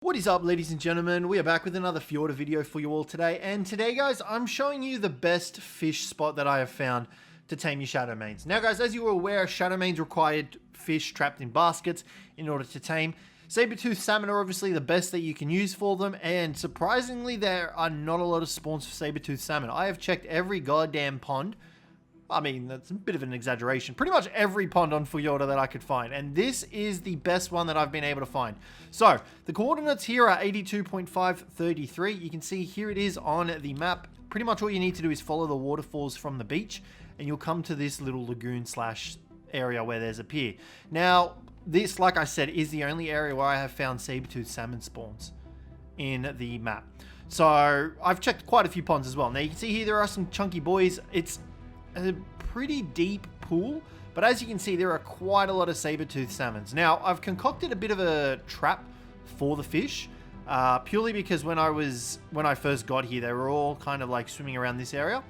What is up, ladies and gentlemen? We are back with another Fjordur video for you all today. And today, guys, I'm showing you the best fish spot that I have found to tame your Shadowmanes. Now, guys, as you are aware, Shadowmanes required fish trapped in baskets in order to tame. Sabertooth salmon are obviously the best that you can use for them. And surprisingly, there are not a lot of spawns for Sabertooth salmon. I have checked every goddamn pond. I mean, that's a bit of an exaggeration. Pretty much every pond on Fjordur that I could find. And this is the best one that I've been able to find. So, the coordinates here are 82.533. You can see here it is on the map. Pretty much all you need to do is follow the waterfalls from the beach. And you'll come to this little lagoon slash area where there's a pier. Now, this, like I said, is the only area where I have found Sabertooth salmon spawns in the map. So, I've checked quite a few ponds as well. Now, you can see here there are some chunky boys. It's a pretty deep pool, but as you can see, there are quite a lot of saber-toothed salmons. Now, I've concocted a bit of a trap for the fish, purely because when I first got here, they were all kind of like swimming around this area.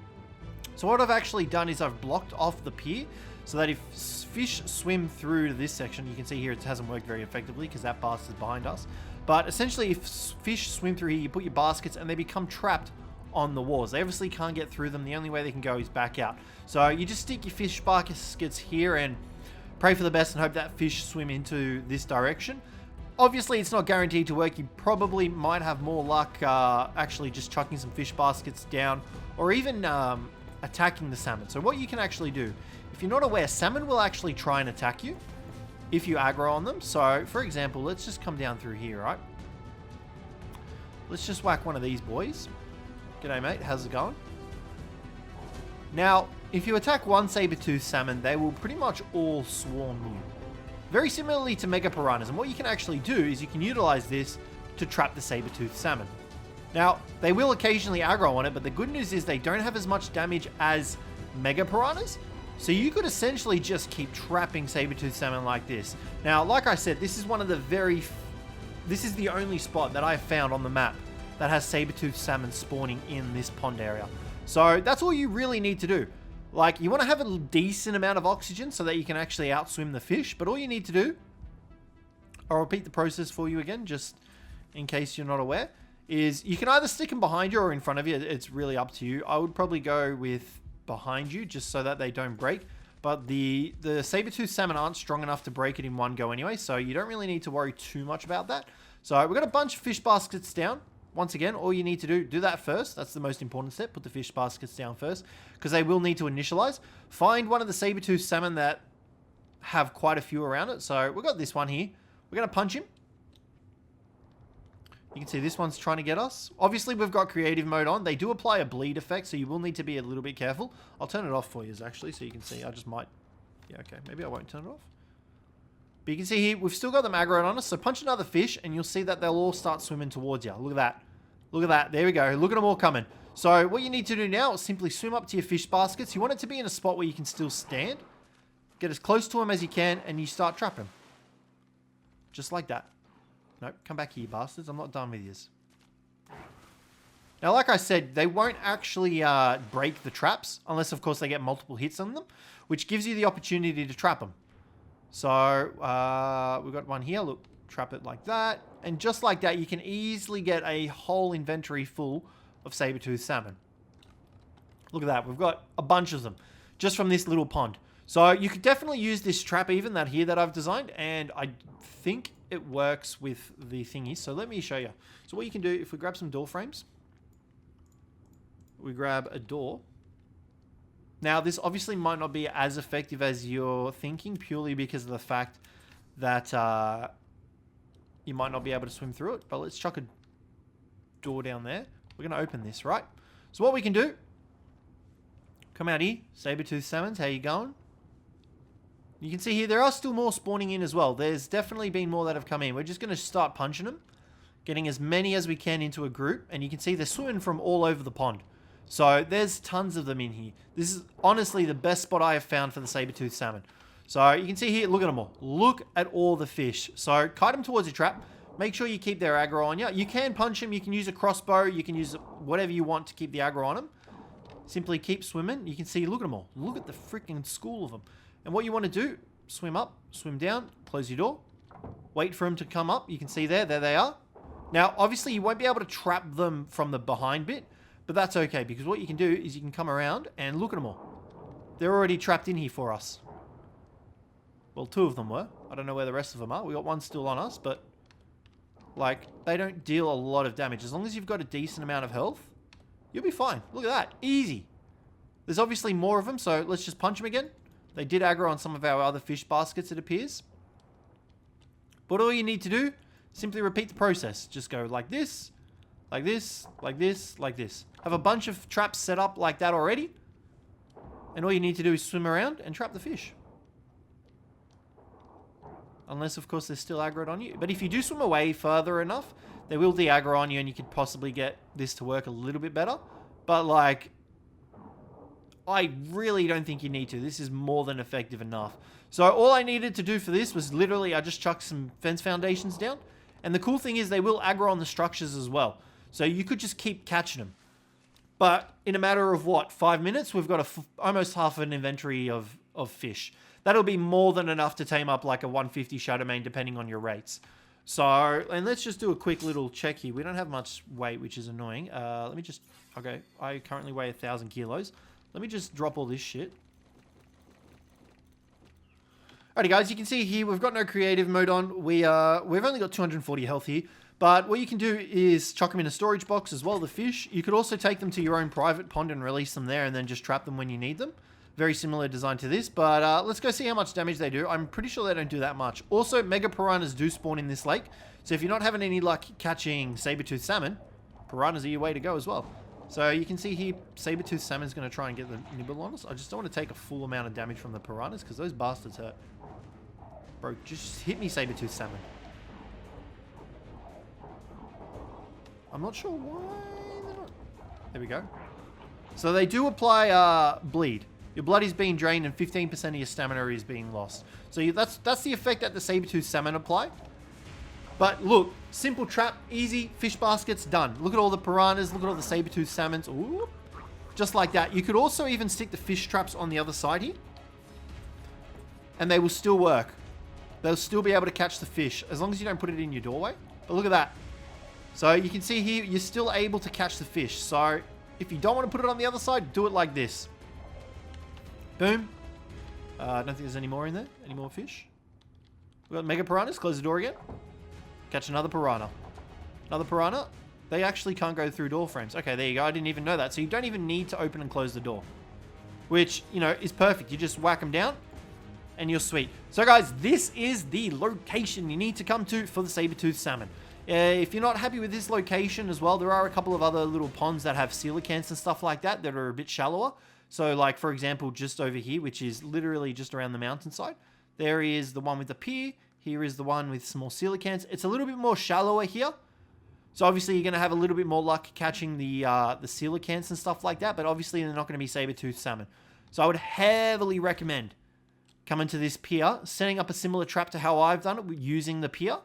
So what I've actually done is I've blocked off the pier so that if fish swim through to this section, you can see here it hasn't worked very effectively because that bastard's behind us. But essentially, if fish swim through here, you put your baskets and they become trapped on the walls. They obviously can't get through them. The only way they can go is back out. So you just stick your fish baskets here and pray for the best and hope that fish swim into this direction. Obviously, it's not guaranteed to work. You probably might have more luck actually just chucking some fish baskets down or even attacking the salmon. So what you can actually do, if you're not aware, salmon will actually try and attack you if you aggro on them. So, for example, let's just come down through here, right? Let's just whack one of these boys. G'day, mate. How's it going? Now, if you attack one saber-tooth salmon, they will pretty much all swarm you. Very similarly to mega piranhas. And what you can actually do is you can utilize this to trap the saber-tooth salmon. Now, they will occasionally aggro on it, but the good news is they don't have as much damage as mega piranhas. So you could essentially just keep trapping saber-tooth salmon like this. Now, like I said, this is this is the only spot that I have found on the map that has saber-tooth salmon spawning in this pond area. So that's all you really need to do. Like, you want to have a decent amount of oxygen so that you can actually outswim the fish, but all you need to do, I'll repeat the process for you again, just in case you're not aware, is you can either stick them behind you or in front of you. It's really up to you. I would probably go with behind you just so that they don't break, but the saber-tooth salmon aren't strong enough to break it in one go anyway, so you don't really need to worry too much about that. So we've got a bunch of fish baskets down. Once again, all you need to do that first. That's the most important step. Put the fish baskets down first because they will need to initialize. Find one of the saber-tooth salmon that have quite a few around it. So we've got this one here. We're going to punch him. You can see this one's trying to get us. Obviously, we've got creative mode on. They do apply a bleed effect, so you will need to be a little bit careful. I'll turn it off for you, actually, so you can see. I just might... Yeah, okay. Maybe I won't turn it off. But you can see here, we've still got them aggroed on us. So punch another fish, and you'll see that they'll all start swimming towards you. Look at that. Look at that. There we go. Look at them all coming. So what you need to do now is simply swim up to your fish baskets. You want it to be in a spot where you can still stand. Get as close to them as you can, and you start trapping. Just like that. Nope. Come back here, bastards. I'm not done with yous. Now, like I said, they won't actually break the traps, unless, of course, they get multiple hits on them, which gives you the opportunity to trap them. So, we've got one here. Look, trap it like that. And just like that, you can easily get a whole inventory full of saber-tooth salmon. Look at that. We've got a bunch of them just from this little pond. So, you could definitely use this trap, even that here that I've designed. And I think it works with the thingies. So, let me show you. So, what you can do, if we grab some door frames, we grab a door. Now, this obviously might not be as effective as you're thinking, purely because of the fact that you might not be able to swim through it. But let's chuck a door down there. We're going to open this, right? So what we can do, come out here, saber-tooth salmons, how you going? You can see here, there are still more spawning in as well. There's definitely been more that have come in. We're just going to start punching them, getting as many as we can into a group. And you can see they're swimming from all over the pond. So there's tons of them in here. This is honestly the best spot I have found for the saber-tooth salmon. So you can see here, look at them all. Look at all the fish. So kite them towards your trap. Make sure you keep their aggro on you. You can punch them. You can use a crossbow. You can use whatever you want to keep the aggro on them. Simply keep swimming. You can see, look at them all. Look at the freaking school of them. And what you want to do, swim up, swim down, close your door. Wait for them to come up. You can see there they are. Now, obviously, you won't be able to trap them from the behind bit, but that's okay, because what you can do is you can come around and look at them all. They're already trapped in here for us. Well, 2 of them were. I don't know where the rest of them are. We got 1 still on us, but like, they don't deal a lot of damage. As long as you've got a decent amount of health, you'll be fine. Look at that. Easy. There's obviously more of them, so let's just punch them again. They did aggro on some of our other fish baskets, it appears. But all you need to do, simply repeat the process. Just go like this, like this, like this, like this. Have a bunch of traps set up like that already. And all you need to do is swim around and trap the fish. Unless, of course, they're still aggroed on you. But if you do swim away further enough, they will de-aggro on you and you could possibly get this to work a little bit better. But, like, I really don't think you need to. This is more than effective enough. So all I needed to do for this was literally I just chucked some fence foundations down. And the cool thing is they will aggro on the structures as well. So you could just keep catching them. But in a matter of, what, 5 minutes, we've got almost half an inventory of fish. That'll be more than enough to tame up like a 150 Shadowmane, depending on your rates. So, and let's just do a quick little check here. We don't have much weight, which is annoying. Let me just, okay, I currently weigh 1,000 kilos. Let me just drop all this shit. Alrighty guys, you can see here, we've got no creative mode on. We've only got 240 health here. But what you can do is chuck them in a storage box as well, the fish. You could also take them to your own private pond and release them there and then just trap them when you need them. Very similar design to this, but let's go see how much damage they do. I'm pretty sure they don't do that much. Also, mega piranhas do spawn in this lake. So if you're not having any luck catching saber-toothed salmon, piranhas are your way to go as well. So you can see here, saber-toothed salmon's going to try and get the nibble on us. I just don't want to take a full amount of damage from the piranhas because those bastards hurt. Bro, just hit me, saber-toothed salmon. I'm not sure why they're not... There we go. So they do apply bleed. Your blood is being drained and 15% of your stamina is being lost. So that's the effect that the saber-toothed salmon apply. But look, simple trap, easy, fish baskets, done. Look at all the piranhas, look at all the saber-toothed salmons. Ooh, just like that. You could also even stick the fish traps on the other side here. And they will still work. They'll still be able to catch the fish as long as you don't put it in your doorway. But look at that. So you can see here, you're still able to catch the fish. So if you don't want to put it on the other side, do it like this. Boom. I don't think there's any more in there. Any more fish? We've got mega piranhas. Close the door again. Catch another piranha. Another piranha. They actually can't go through door frames. Okay, there you go. I didn't even know that. So you don't even need to open and close the door. Which, you know, is perfect. You just whack them down and you're sweet. So guys, this is the location you need to come to for the saber-toothed salmon. If you're not happy with this location as well, there are a couple of other little ponds that have coelacanths and stuff like that that are a bit shallower. So like, for example, just over here, which is literally just around the mountainside, there is the one with the pier. Here is the one with some more coelacanths. It's a little bit more shallower here. So obviously you're going to have a little bit more luck catching the coelacanths and stuff like that. But obviously they're not going to be saber-toothed salmon. So I would heavily recommend coming to this pier, setting up a similar trap to how I've done it using the pier.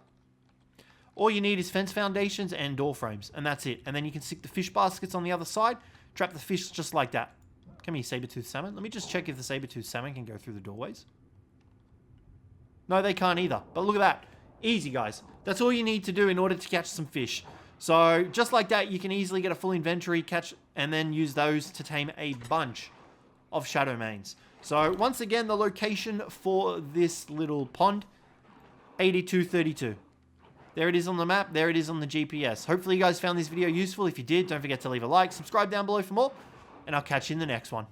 All you need is fence foundations and door frames. And that's it. And then you can stick the fish baskets on the other side. Trap the fish just like that. Come here, saber-toothed salmon. Let me just check if the saber-toothed salmon can go through the doorways. No, they can't either. But look at that. Easy, guys. That's all you need to do in order to catch some fish. So, just like that, you can easily get a full inventory, catch, and then use those to tame a bunch of Shadowmanes. So, once again, the location for this little pond, 8232. There it is on the map. There it is on the GPS. Hopefully, you guys found this video useful. If you did, don't forget to leave a like. Subscribe down below for more. And I'll catch you in the next one.